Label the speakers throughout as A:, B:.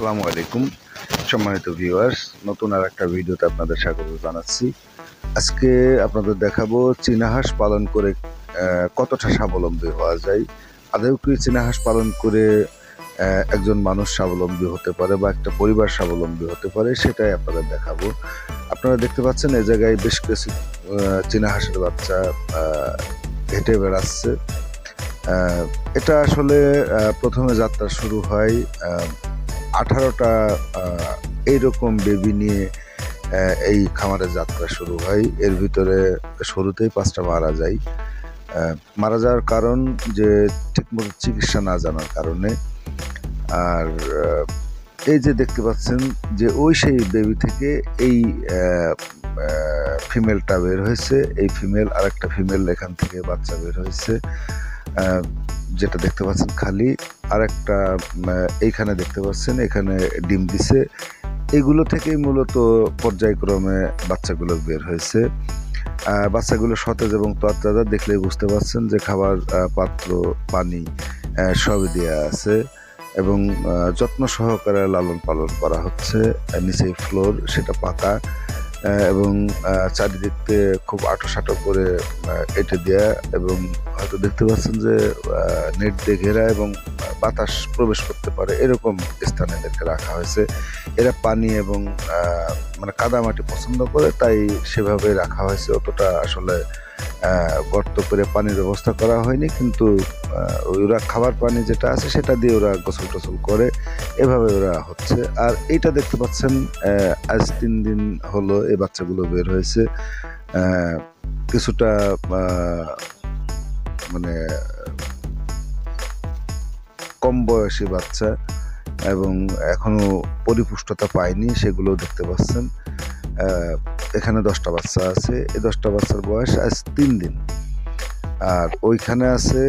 A: আসসালামু আলাইকুম সম্মানিত ভিউয়ার্স, নতুন আর একটা ভিডিওতে আপনাদের স্বাগত জানাচ্ছি। আজকে আপনাদের দেখাবো চীনা হাঁস পালন করে কতটা স্বাবলম্বী হওয়া যায়। আদৌ কি চীনা হাঁস পালন করে একজন মানুষ স্বাবলম্বী হতে পারে বা একটা পরিবার স্বাবলম্বী হতে পারে, সেটাই আপনাদের দেখাবো। আপনারা দেখতে পাচ্ছেন এই জায়গায় বেশ কিছু চীনা হাঁসের বাচ্চা হেঁটে বেড়াচ্ছে। এটা আসলে প্রথমে যাত্রা শুরু হয় 18টা এইরকম বেবি নিয়ে এই খামারের যাত্রা শুরু হয়। এর ভিতরে শুরুতেই 5টা মারা যায়। মারা যাওয়ার কারণ যে ঠিকমতো চিকিৎসা না জানার কারণে। আর এই যে দেখতে পাচ্ছেন যে ওই সেই বেবি থেকে এই ফিমেলটা বের হয়েছে, এই ফিমেল আরেকটা ফিমেল এখান থেকে বাচ্চা বের হয়েছে, যেটা দেখতে পাচ্ছেন খালি। আরেকটা এইখানে দেখতে পাচ্ছেন, এখানে ডিম দিছে। এগুলো থেকেই মূলত পর্যায়ক্রমে বাচ্চাগুলো বের হয়েছে। বাচ্চাগুলো সতেজ এবং তরতাজা, দেখলেই বুঝতে পারছেন যে খাবার পাত্র, পানি সবই দেওয়া আছে এবং যত্ন সহকারে লালন পালন করা হচ্ছে। নিচেই ফ্লোর, সেটা পাকা এবং চারিদিকে খুব আঁটো করে এঁটে দেয়া এবং হয়তো দেখতে পাচ্ছেন যে নেট দিয়ে ঘেরা এবং বাতাস প্রবেশ করতে পারে এরকম স্থানে এদেরকে রাখা হয়েছে। এরা পানি এবং মানে কাদামাটি পছন্দ করে, তাই সেভাবে রাখা হয়েছে। অতটা আসলে গর্ত করে পানির ব্যবস্থা করা হয়নি, কিন্তু ওরা খাবার পানি যেটা আছে সেটা দিয়ে ওরা গোসল টোসল করে, এভাবে ওরা হচ্ছে। আর এইটা দেখতে পাচ্ছেন আজ 3 দিন হলো এই বাচ্চাগুলো বের হয়েছে। কিছুটা মানে কম বয়সী বাচ্চা এবং এখনো পরিপুষ্টতা পায়নি, সেগুলো দেখতে পাচ্ছেন। এখানে 10টা বাচ্চা আছে। এই 10টা বাচ্চার বয়স আজ 3 দিন। আর ওইখানে আছে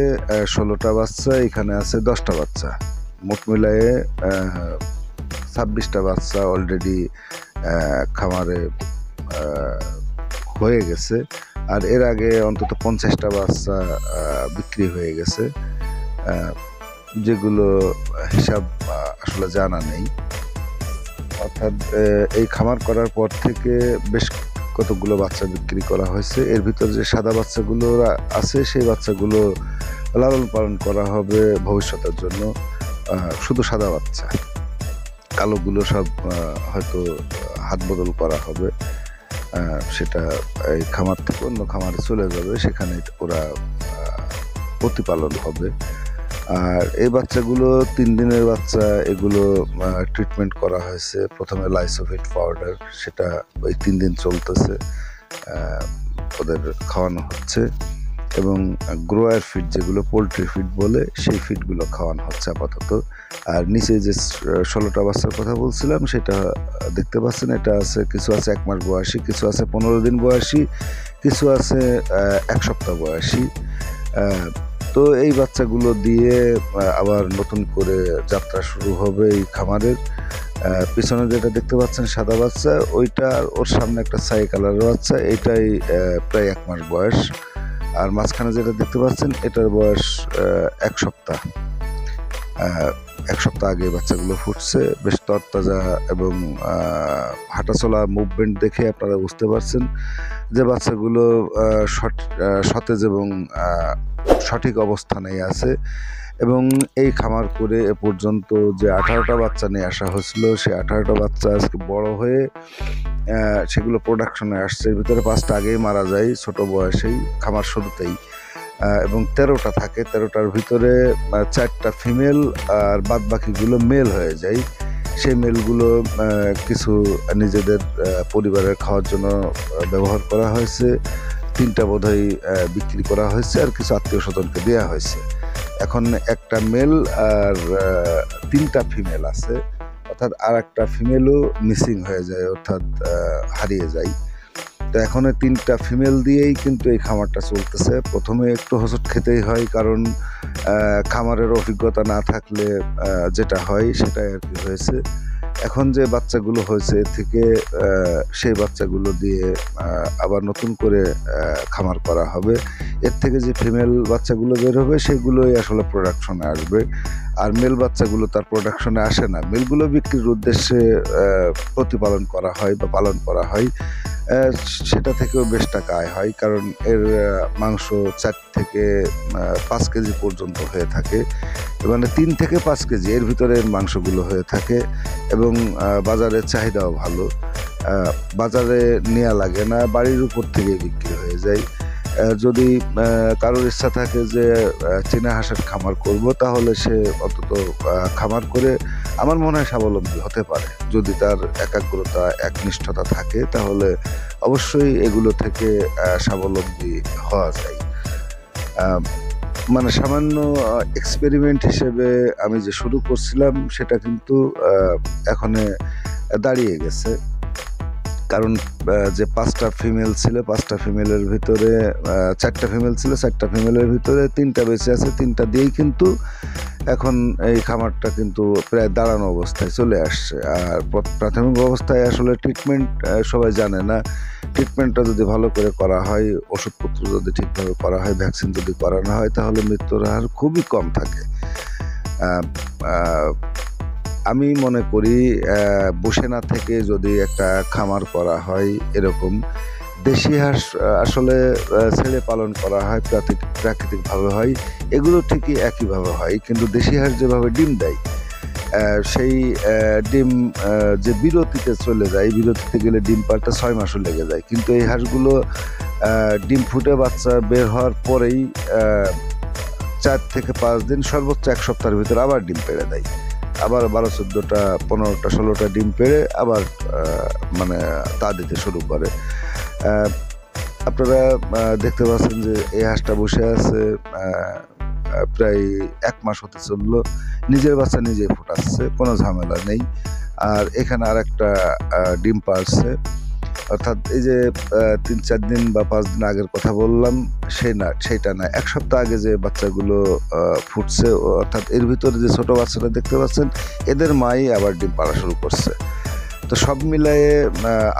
A: 16টা বাচ্চা, এখানে আছে 10টা বাচ্চা। মোট মিলায়ে 26টা বাচ্চা অলরেডি খামারে হয়ে গেছে। আর এর আগে অন্তত 50টা বাচ্চা বিক্রি হয়ে গেছে, যেগুলো হিসাব আসলে জানা নেই। অর্থাৎ এই খামার করার পর থেকে বেশ কতগুলো বাচ্চা বিক্রি করা হয়েছে। এর ভিতরে যে সাদা বাচ্চাগুলো আছে, সেই বাচ্চাগুলো লালন পালন করা হবে ভবিষ্যতের জন্য। শুধু সাদা বাচ্চা, কালোগুলো সব হয়তো হাত বদল করা হবে। সেটা এই খামার থেকে অন্য খামারে চলে যাবে, সেখানে ওরা প্রতিপালন হবে। আর এই বাচ্চাগুলো 3 দিনের বাচ্চা, এগুলো ট্রিটমেন্ট করা হয়েছে। প্রথমে লাইসোফিট পাউডার, সেটা ওই 3 দিন চলতেছে, ওদের খাওয়ানো হচ্ছে এবং গ্রোয়ার ফিড, যেগুলো পোলট্রি ফিড বলে, সেই ফিডগুলো খাওয়ানো হচ্ছে আপাতত। আর নিচে যে 16টা বাচ্চার কথা বলছিলাম, সেটা দেখতে পাচ্ছেন। এটা আছে, কিছু আছে 1 মাস বয়সী, কিছু আছে 15 দিন বয়সী, কিছু আছে 1 সপ্তাহ বয়সী। তো এই বাচ্চাগুলো দিয়ে আবার নতুন করে যাত্রা শুরু হবে এই খামারের। পিছনে যেটা দেখতে পাচ্ছেন সাদা বাচ্চা, ওইটা, ওর সামনে একটা ছাই কালারের বাচ্চা, এইটাই প্রায় 1 মাস বয়স। আর মাঝখানে যেটা দেখতে পাচ্ছেন, এটার বয়স 1 সপ্তাহ। 1 সপ্তাহ আগে বাচ্চাগুলো ফুটছে, বেশ তরতাজা এবং হাঁটাচলা মুভমেন্ট দেখে আপনারা বুঝতে পারছেন যে বাচ্চাগুলো সতেজ এবং সঠিক অবস্থানেই আছে। এবং এই খামার করে এ পর্যন্ত যে 18টা বাচ্চা নিয়ে আসা হয়েছিল, সেই 18টা বাচ্চা আজকে বড় হয়ে সেগুলো প্রোডাকশনে আসছে। এর ভিতরে 5টা আগেই মারা যায় ছোট বয়সেই, খামার শুরুতেই, এবং 13টা থাকে। 13টার ভিতরে 4টা ফিমেল আর বাদ বাকিগুলো মেল হয়ে যায়। সেই মেলগুলো কিছু নিজেদের পরিবারের খাওয়ার জন্য ব্যবহার করা হয়েছে, 3টা বোধহয় বিক্রি করা হয়েছে, আর কিছু আত্মীয় স্বজনকে দেওয়া হয়েছে। এখন একটা মেল আর 3টা ফিমেল আছে, অর্থাৎ আর একটা ফিমেলও মিসিং হয়ে যায়, অর্থাৎ হারিয়ে যায়। তো এখন 3টা ফিমেল দিয়েই কিন্তু এই খামারটা চলতেছে। প্রথমে একটু হোঁচট খেতেই হয়, কারণ খামারের অভিজ্ঞতা না থাকলে যেটা হয় সেটাই আর কি হয়েছে। এখন যে বাচ্চাগুলো হয়েছে এর থেকে সেই বাচ্চাগুলো দিয়ে আবার নতুন করে খামার করা হবে। এর থেকে যে ফিমেল বাচ্চাগুলো বের হবে সেগুলোই আসলে প্রোডাকশনে আসবে। আর মেল বাচ্চাগুলো তার প্রোডাকশনে আসে না। মেলগুলো বিক্রির উদ্দেশ্যে প্রতিপালন করা হয় বা পালন করা হয়। সেটা থেকেও বেশ টাকা আয় হয়, কারণ এর মাংস 4 থেকে 5 কেজি পর্যন্ত হয়ে থাকে। মানে 3 থেকে 5 কেজি এর ভিতরে এর মাংসগুলো হয়ে থাকে এবং বাজারের চাহিদাও ভালো। বাজারে নেয়া লাগে না, বাড়ির উপর থেকে বিক্রি হয়ে যায়। যদি কারোর ইচ্ছা থাকে যে চীনা হাঁসের খামার করব, তাহলে সে অন্তত খামার করে আমার মনে হয় স্বাবলম্বী হতে পারে। যদি তার একাগ্রতা, একনিষ্ঠতা থাকে, তাহলে অবশ্যই এগুলো থেকে স্বাবলম্বী হওয়া যায়। মানে সামান্য এক্সপেরিমেন্ট হিসেবে আমি যে শুরু করছিলাম সেটা কিন্তু এখনে দাঁড়িয়ে গেছে। কারণ যে 5টা ফিমেল ছিল, 5টা ফিমেলের ভিতরে 4টা ফিমেল ছিল, 4টা ফিমেলের ভিতরে 3টা বেঁচে আছে। 3টা দিয়েই কিন্তু এখন এই খামারটা কিন্তু প্রায় দাঁড়ানো অবস্থায় চলে আসছে। আর প্রাথমিক অবস্থায় আসলে ট্রিটমেন্ট সবাই জানে না। ট্রিটমেন্টটা যদি ভালো করে করা হয়, ওষুধপত্র যদি ঠিকভাবে করা হয়, ভ্যাকসিন যদি করানো হয়, তাহলে মৃত্যুর হার খুবই কম থাকে। আমি মনে করি বসে না থেকে যদি একটা খামার করা হয়, এরকম দেশি হাঁস আসলে ছেড়ে পালন করা হয়, প্রাকৃতিকভাবে হয়, এগুলো ঠিকই একইভাবে হয়। কিন্তু দেশি হাঁস যেভাবে ডিম দেয়, সেই ডিম যে বিরতিতে চলে যায়, বিরতিতে গেলে ডিম পাড়তে 6 মাসও লেগে যায়। কিন্তু এই হাঁসগুলো ডিম ফুটে বাচ্চা বের হওয়ার পরেই 4 থেকে 5 দিন, সর্বোচ্চ 1 সপ্তাহের ভিতরে আবার ডিম পেড়ে দেয়। আবার 12, 14টা, 15টা, 16টা ডিম পেড়ে আবার মানে তা দিতে শুরু করে। আপনারা দেখতে পাচ্ছেন যে এই হাঁসটা বসে আছে, প্রায় 1 মাস হতে চললো। নিজের বাচ্চা নিজেই ফোটাচ্ছে, কোনো ঝামেলা নেই। আর এখানে আরেকটা ডিম পাড়ছে। অর্থাৎ এই যে 3-4 দিন বা 5 দিন আগের কথা বললাম, সেইটা না, 1 সপ্তাহ আগে যে বাচ্চাগুলো ফুটছে, অর্থাৎ এর ভিতরে যে ছোট বাচ্চাটা দেখতে পাচ্ছেন, এদের মাই আবার ডিম পাড়া শুরু করছে। তো সব মিলায়ে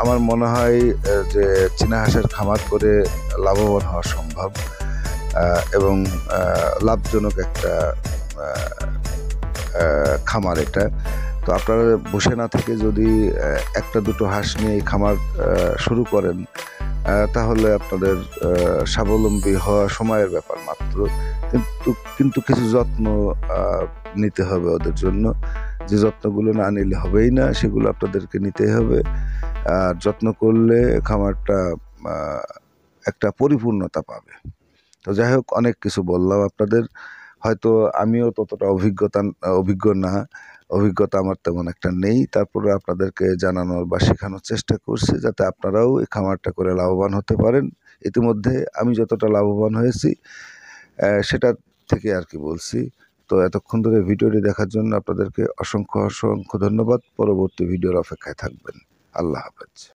A: আমার মনে হয় যে চীনা হাঁসের খামার করে লাভবান হওয়া সম্ভব এবং লাভজনক একটা খামার এটা। তো আপনারা বসে না থেকে যদি 1টা-2টো হাঁস নিয়ে এই খামার শুরু করেন, তাহলে আপনাদের স্বাবলম্বী হওয়া সময়ের ব্যাপার মাত্র। কিন্তু কিছু যত্ন নিতে হবে ওদের জন্য। যে যত্নগুলো না নিলে হবেই না, সেগুলো আপনাদেরকে নিতেই হবে। আর যত্ন করলে খামারটা একটা পরিপূর্ণতা পাবে। তো যাই হোক, অনেক কিছু বললাম আপনাদের। হয়তো আমিও ততটা অভিজ্ঞ না, অভিজ্ঞতা আমার তেমন একটা নেই। তারপরে আপনাদেরকে জানানোর বা শেখানোর চেষ্টা করছি, যাতে আপনারাও এই খামারটা করে লাভবান হতে পারেন। ইতিমধ্যে আমি যতটা লাভবান হয়েছি সেটা থেকে আর কি বলছি। তো এতক্ষণ ধরে ভিডিওটি দেখার জন্য আপনাদেরকে অসংখ্য ধন্যবাদ। পরবর্তী ভিডিওর অপেক্ষায় থাকবেন। আল্লাহ হাফেজ।